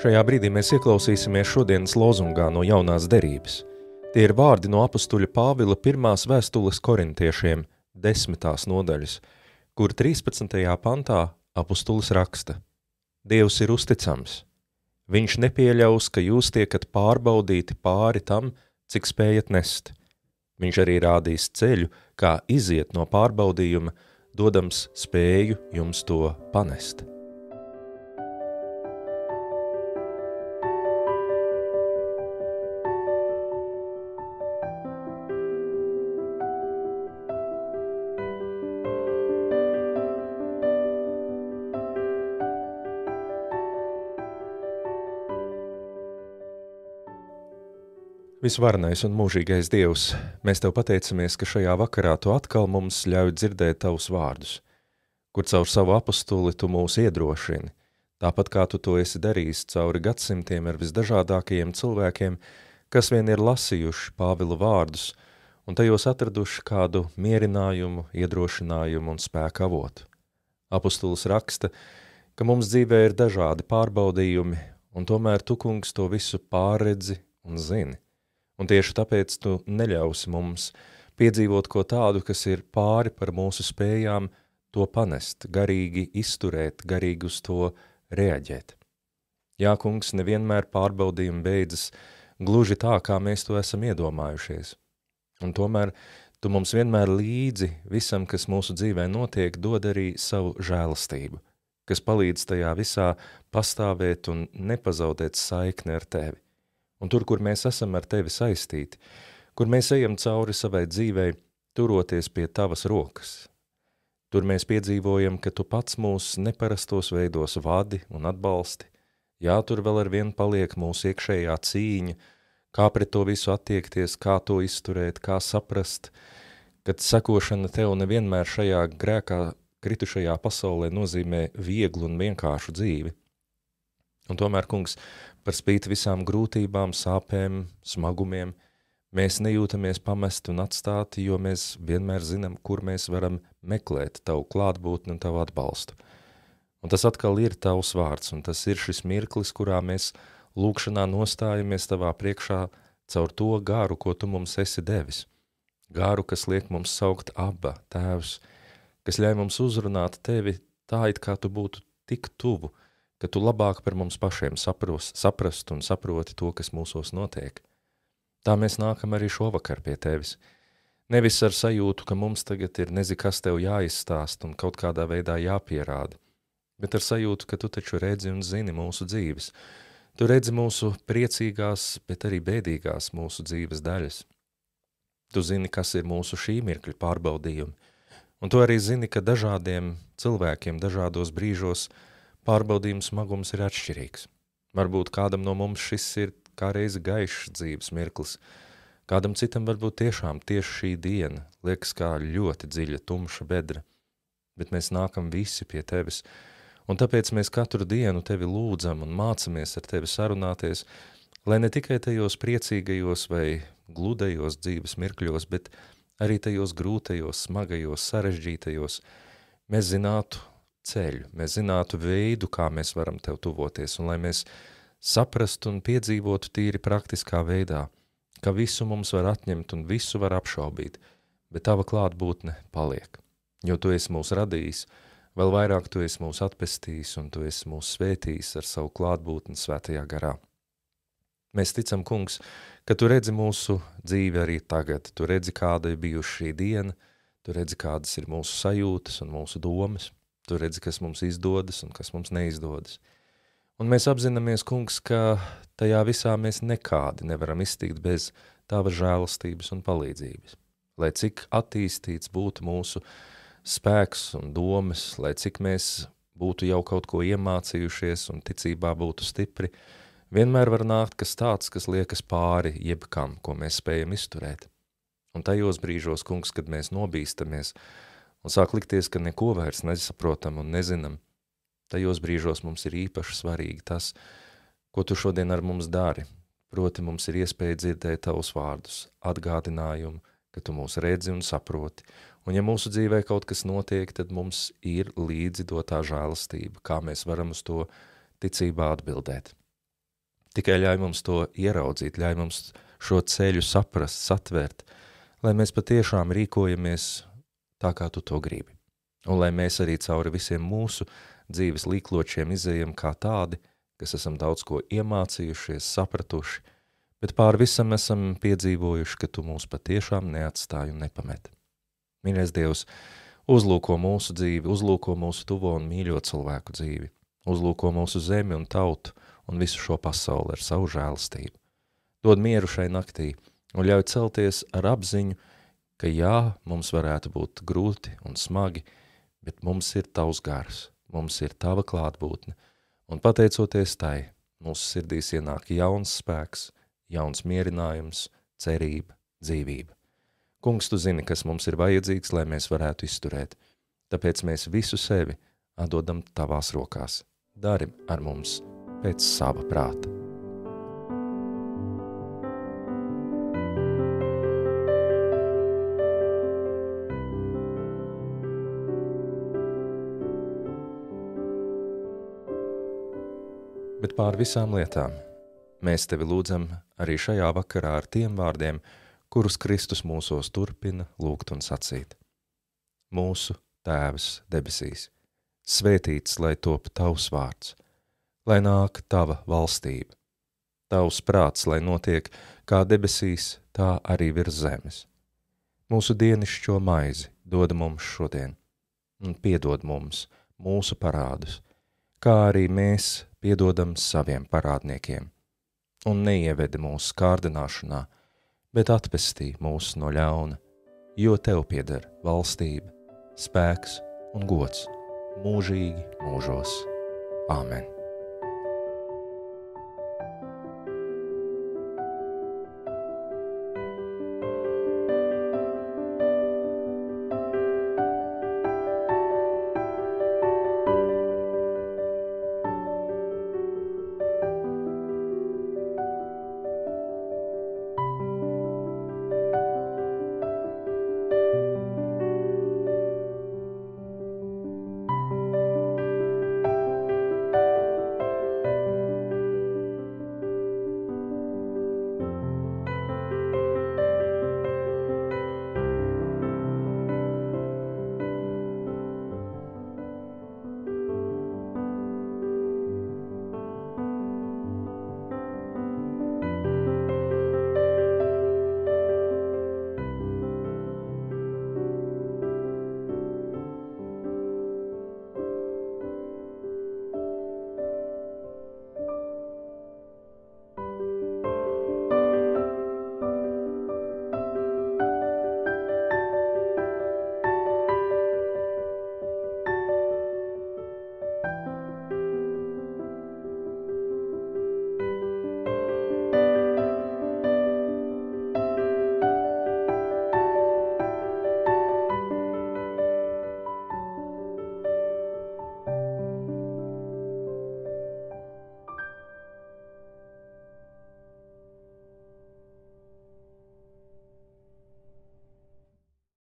Šajā brīdī mēs ieklausīsimies šodienas lozungā no jaunās derības. Tie ir vārdi no apustuļa Pāvila pirmās vēstules korintiešiem, 10. nodaļas, kur 13. pantā apustulis raksta: Dievs ir uzticams. Viņš nepieļaus, ka jūs tiekat pārbaudīti pāri tam, cik spējat nest. Viņš arī rādīs ceļu, kā iziet no pārbaudījuma, dodams spēju jums to panest. Visvarenais un mūžīgais Dievs, mēs Tev pateicamies, ka šajā vakarā Tu atkal mums ļauj dzirdēt Tavus vārdus, kur caur savu apostuli Tu mūs iedrošini, tāpat kā Tu to esi darījis cauri gadsimtiem ar visdažādākajiem cilvēkiem, kas vien ir lasījuši Pāvila vārdus un tajos atraduši kādu mierinājumu, iedrošinājumu un spēku avotu. Apostulis raksta, ka mums dzīvē ir dažādi pārbaudījumi, un tomēr Tu, kungs, to visu pārredzi un zini. Un tieši tāpēc Tu neļausi mums piedzīvot ko tādu, kas ir pāri par mūsu spējām to panest, garīgi izturēt, garīgi uz to reaģēt. Jā, kungs, nevienmēr pārbaudījumi beidzas gluži tā, kā mēs to esam iedomājušies. Un tomēr Tu mums vienmēr līdzi visam, kas mūsu dzīvē notiek, dod arī savu žēlastību, kas palīdz tajā visā pastāvēt un nepazaudēt saikni ar Tevi. Un tur, kur mēs esam ar Tevi saistīti, kur mēs ejam cauri savai dzīvei, turoties pie Tavas rokas. Tur mēs piedzīvojam, ka Tu pats mūs neparastos veidos vadi un atbalsti. Jā, tur vēl ar vienu paliek mūsu iekšējā cīņa, kā pret to visu attiekties, kā to izturēt, kā saprast, kad sekošana Tev nevienmēr šajā grēkā kritušajā pasaulē nozīmē vieglu un vienkāršu dzīvi. Un tomēr, kungs, par spīti visām grūtībām, sāpēm, smagumiem, mēs nejūtamies pamesti un atstāti, jo mēs vienmēr zinām, kur mēs varam meklēt Tavu klātbūtni un Tavu atbalstu. Un tas atkal ir Tavs vārds, un tas ir šis mirklis, kurā mēs lūkšanā nostājamies Tavā priekšā caur to garu, ko Tu mums esi devis. Garu, kas liek mums saukt Abba, Tēvs, kas ļauj mums uzrunāt Tevi tā, it kā Tu būtu tik tuvu, ka Tu labāk par mums pašiem saprast un saproti to, kas mūsos notiek. Tā mēs nākam arī šovakar pie Tevis. Nevis ar sajūtu, ka mums tagad ir nezi kas Tev jāizstāst un kaut kādā veidā jāpierāda, bet ar sajūtu, ka Tu taču redzi un zini mūsu dzīves. Tu redzi mūsu priecīgās, bet arī bēdīgās mūsu dzīves daļas. Tu zini, kas ir mūsu šī mirkļa pārbaudījumi, un Tu arī zini, ka dažādiem cilvēkiem dažādos brīžos pārbaudījums smagums ir atšķirīgs. Varbūt kādam no mums šis ir kā reizi gaišs dzīves mirklis, kādam citam varbūt tiešām tieši šī diena liekas kā ļoti dziļa, tumša bedra, bet mēs nākam visi pie Tevis, un tāpēc mēs katru dienu Tevi lūdzam un mācamies ar Tevi sarunāties, lai ne tikai tajos priecīgajos vai gludajos dzīves mirkļos, bet arī tajos grūtajos, smagajos, sarežģītajos mēs zinātu ceļu, mēs zinātu veidu, kā mēs varam Tev tuvoties, un lai mēs saprastu un piedzīvotu tīri praktiskā veidā, ka visu mums var atņemt un visu var apšaubīt, bet Tava klātbūtne paliek, jo Tu esi mūs radījis, vēl vairāk Tu esi mūs atpestījis un Tu esi mūs svētījis ar savu klātbūtni svētajā garā. Mēs ticam, kungs, ka Tu redzi mūsu dzīvi arī tagad, Tu redzi, kāda ir bijuši šī diena, Tu redzi, kādas ir mūsu sajūtas un mūsu domas, Tu redzi, kas mums izdodas un kas mums neizdodas. Un mēs apzināmies, kungs, ka tajā visā mēs nekādi nevaram iztikt bez Tavas žēlastības un palīdzības. Lai cik attīstīts būtu mūsu spēks un domas, lai cik mēs būtu jau kaut ko iemācījušies un ticībā būtu stipri, vienmēr var nākt kas tāds, kas liekas pāri jebkam, ko mēs spējam izturēt. Un tajos brīžos, kungs, kad mēs nobīstamies, un sāk likties, ka neko vairs nesaprotam un nezinam, tajos brīžos mums ir īpaši svarīgi tas, ko Tu šodien ar mums dari, proti mums ir iespēja dzirdēt Tavus vārdus, atgādinājumu, ka Tu mūs redzi un saproti, un ja mūsu dzīvē kaut kas notiek, tad mums ir līdzi dotā žēlastība, kā mēs varam uz to ticībā atbildēt. Tikai ļauj mums to ieraudzīt, ļauj mums šo ceļu saprast, satvert, lai mēs patiešām rīkojamies tā, kā tu to gribi. Un lai mēs arī cauri visiem mūsu dzīves līkločiem izejam kā tādi, kas esam daudz ko iemācījušies, sapratuši, bet pār visam esam piedzīvojuši, ka tu mūs patiešām neatstāji un nepamet. Mīļais Dievs, uzlūko mūsu dzīvi, uzlūko mūsu tuvo un mīļo cilvēku dzīvi, uzlūko mūsu zemi un tautu un visu šo pasauli ar savu žēlastību. Dod mieru šai naktī un ļauj celties ar apziņu, ka jā, mums varētu būt grūti un smagi, bet mums ir tavs gars, mums ir tava klātbūtne, un pateicoties tai, mūsu sirdīs ienāk jauns spēks, jauns mierinājums, cerība, dzīvība. Kungs, tu zini, kas mums ir vajadzīgs, lai mēs varētu izturēt, tāpēc mēs visu sevi atdodam tavās rokās. Dari ar mums pēc sava prāta. Bet pār visām lietām mēs tevi lūdzam arī šajā vakarā ar tiem vārdiem, kurus Kristus mūsos turpina lūgt un sacīt. Mūsu Tēvs debesīs, svētīts, lai top tavs vārds, lai nāk tava valstība, tavs prāts, lai notiek kā debesīs, tā arī virs zemes. Mūsu dienišķo maizi dod mums šodien, un piedod mums mūsu parādus, kā arī mēs piedodam saviem parādniekiem, un neievedi mūsu kārdināšanā, bet atpestī mūs no ļauna, jo tev pieder valstība, spēks un gods mūžīgi mūžos. Āmen.